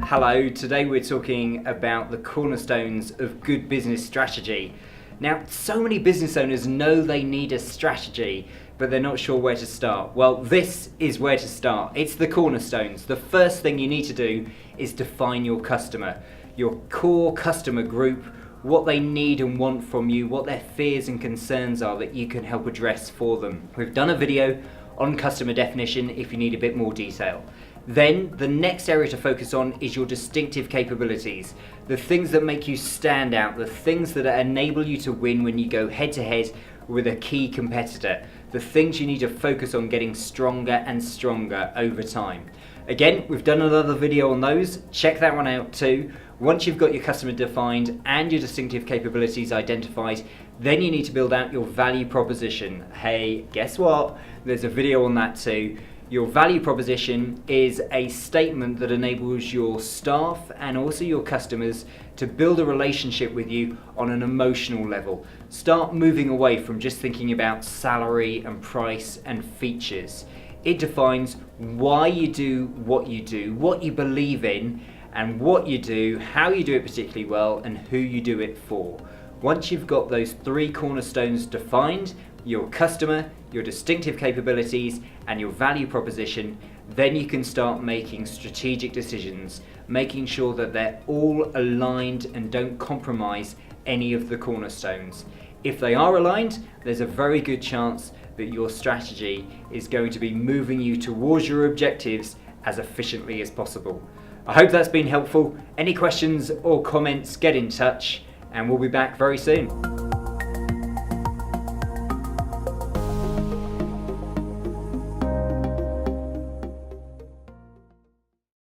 Hello, today we're talking about the cornerstones of good business strategy. Now, so many business owners know they need a strategy, but they're not sure where to start. Well, this is where to start. It's the cornerstones. The first thing you need to do is define your customer, your core customer group, what they need and want from you, what their fears and concerns are that you can help address for them. We've done a video on customer definition if you need a bit more detail. Then the next area to focus on is your distinctive capabilities, the things that make you stand out, the things that enable you to win when you go head to head with a key competitor, the things you need to focus on getting stronger and stronger over time. Again, we've done another video on those, check that one out too. Once you've got your customer defined and your distinctive capabilities identified, then you need to build out your value proposition. Hey, guess what? There's a video on that too. Your value proposition is a statement that enables your staff and also your customers to build a relationship with you on an emotional level. Start moving away from just thinking about salary and price and features. It defines why you do, what you believe in, and what you do, how you do it particularly well, and who you do it for. Once you've got those three cornerstones defined, your customer, your distinctive capabilities, and your value proposition, then you can start making strategic decisions, making sure that they're all aligned and don't compromise any of the cornerstones. If they are aligned, there's a very good chance that your strategy is going to be moving you towards your objectives as efficiently as possible. I hope that's been helpful. Any questions or comments, get in touch, and we'll be back very soon.